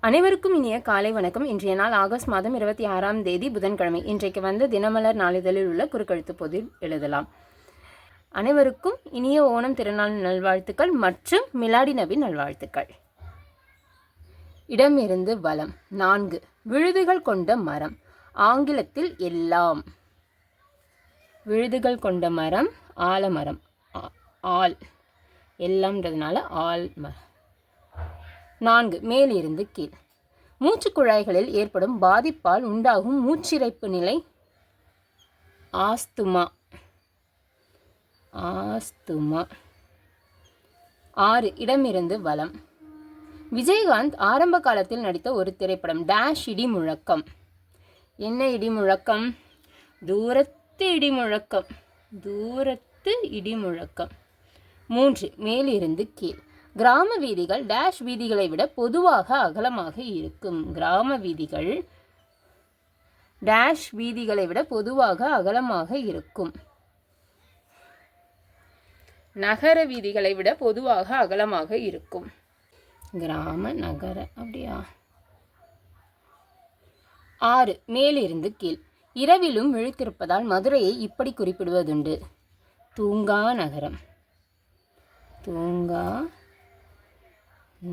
அனைவருக்கும் இனிய காலை வணக்கம். இன்றைய நாள் ஆகஸ்ட் மாதம் 26ஆம் தேதி புதன்கிழமை. இன்றைக்கு தினமலர் நாளிதழில் உள்ள குறுக்கெழுத்து பொதில் எழுதலாம். அனைவருக்கும் இனிய ஓணம் திருநாள் நல்வாழ்த்துக்கள் மற்றும் மிலாடி நபி நல்வாழ்த்துக்கள். இடமிருந்து வலம் 4 விழுதுகள் கொண்ட மரம். ஆங்கிலத்தில் எல்லாம். விழுதுகள் கொண்ட மரம் ஆலமரம். ஆல் எல்லாம்ன்றதுனால ஆல் மரம். 4 மேலிருந்து கீழ். மூச்சு குழாய்களில் ஏற்படும் பாதிப்பால் உண்டாகும் மூச்சிறைப்பு நிலை ஆஸ்துமா. 6 இடமிருந்து வலம். விஜயகாந்த் ஆரம்ப காலத்தில் நடித்த ஒரு திரைப்படம் டேஷ் இடி முழக்கம். என்ன இடி முழக்கம்? தூரத்து இடி முழக்கம். தூரத்து இடி முழக்கம். 3 மேலிருந்து கீழ். கிராம வீதிகள் டேஷ் வீதிகளை விட பொதுவாக அகலமாக இருக்கும். கிராம வீதிகள் டேஷ் வீதிகளை விட பொதுவாக அகலமாக இருக்கும். நகர வீதிகளை விட பொதுவாக அகலமாக இருக்கும். கிராம நகர அப்படியா? 6 மேலிருந்து கீழ். இரவிலும் விழித்திருப்பதால் மதுரையை இப்படி குறிப்பிடுவதுண்டு. தூங்கா நகரம். தூங்கா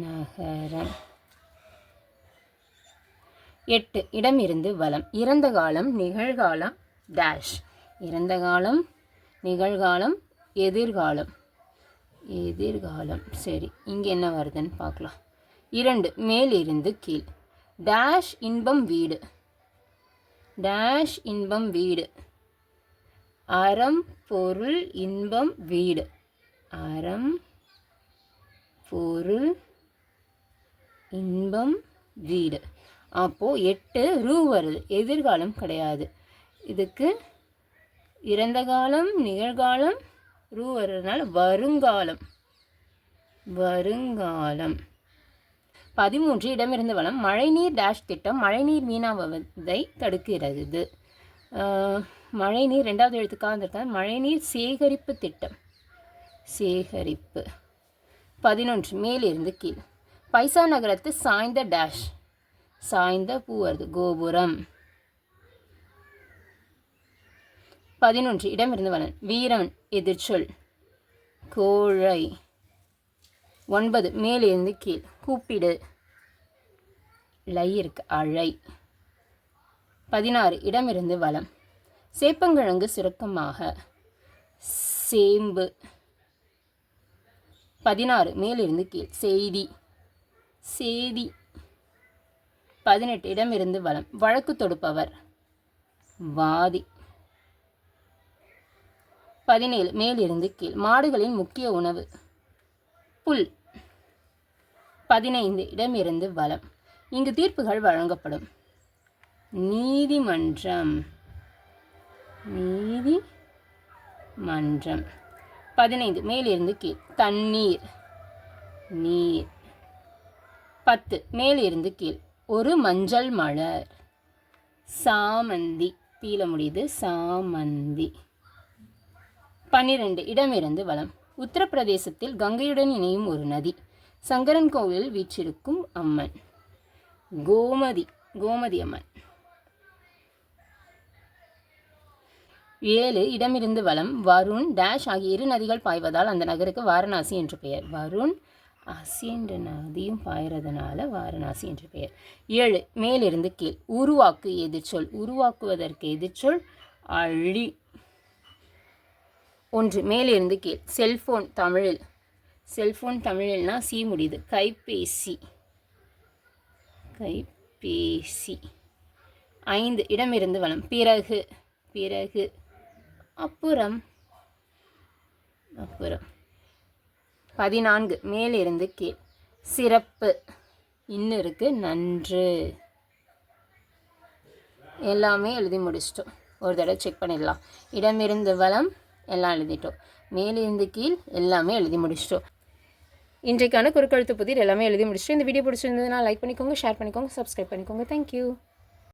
நகரம். 8 இடமிருந்து வலம். இறந்த காலம் நிகழ்காலம் டேஷ். இறந்த காலம் நிகழ்காலம் எதிர்காலம். எதிர்காலம். சரி, இங்கே என்ன வருதுன்னு பார்க்கலாம். 2 மேலிருந்து கீழ். டேஷ் இன்பம் வீடு. டேஷ் இன்பம் வீடு. அறம் பொருள் இன்பம் வீடு. அறம் பொருள் இன்பம் வீடு. அப்போது 8 ரூ வருது. எதிர்காலம் கிடையாது. இதுக்கு இறந்த காலம் நிகழ்காலம் ரூ வர்றதுனால வருங்காலம். வருங்காலம். 13 இடமிருந்து வலம். மழைநீர் டேஷ் திட்டம் மழைநீர் வீணாவதை தடுக்கிறது. மழைநீர் 2வது எழுத்துக்காக இருந்திருக்காங்க. மழைநீர் சேகரிப்பு திட்டம். சேகரிப்பு. 11 மேலிருந்து கீழ். பைசா நகரத்து சாய்ந்த டேஷ். சாய்ந்த பூ வருது. கோபுரம். 11 இடமிருந்து வலம். வீரன் எதிர்ச்சொல் கோழை. 9 மேலிருந்து கீழ். கூப்பிடு லை இருக்கு. அழை. 16 இடமிருந்து வலம். சேப்பங்கிழங்கு சுருக்கமாக சேம்பு. 16 மேலிருந்து கீழ். செய்தி சேதி. 18 இடமிருந்து வலம். வழக்கு தொடுப்பவர் வாதி. 17 மேலிருந்து கீழ். மாடுகளின் முக்கிய உணவு புல். 15 இடமிருந்து வலம். இங்கு தீர்ப்புகள் வழங்கப்படும். நீதிமன்றம். நீதிமன்றம். 15 மேலிருந்து கீழ். தண்ணீர் நீர். 10 மேலிருந்து கீழ். ஒரு மஞ்சள் மலர். சாமந்தி. தீல முடியுது. சாமந்தி. 12 இடமிருந்து வலம். உத்தரப்பிரதேசத்தில் கங்கையுடன் இணையும் ஒரு நதி. சங்கரன் கோவிலில் வீற்றிருக்கும் அம்மன் கோமதி. கோமதி அம்மன். 7 இடமிருந்து வலம். வருண் டேஷ் ஆகிய 2 நதிகள் பாய்வதால் அந்த நகருக்கு வாரணாசி என்று பெயர். வருண் அசி என்ற நதியும் பாய்றதுனால வாரணாசி என்று பெயர். 7 மேலிருந்து கீழ். உருவாக்கு எதிர்ச்சொல். உருவாக்குவதற்கு எதிர்ச்சொல் அழி. 1 மேலிருந்து கீழ். செல்போன் தமிழில். செல்போன் தமிழில்னா சி முடியுது. கைபேசி. கைபேசி. 5 இடமிருந்து வலம். பிறகு. பிறகு அப்புறம். அப்புறம். 14 மேலிருந்து கீழ். சிறப்பு இன்னும் இருக்கு. நன்று. எல்லாமே எழுதி முடிச்சிட்டோம். ஒரு தடவை செக் பண்ணிடலாம். இடமிருந்து வலம் எல்லாம் எழுதிட்டோம். மேலிருந்து கீழ் எல்லாமே எழுதி முடிச்சிட்டோம். இன்றைக்கான குறுக்கெழுத்து புதிர் எல்லாமே எழுதி முடிச்சிட்டோம். இந்த வீடியோ பிடிச்சிருந்ததுன்னா லைக் பண்ணிக்கோங்க, ஷேர் பண்ணிக்கோங்க, சப்ஸ்கிரைப் பண்ணிக்கோங்க. தேங்க்யூ.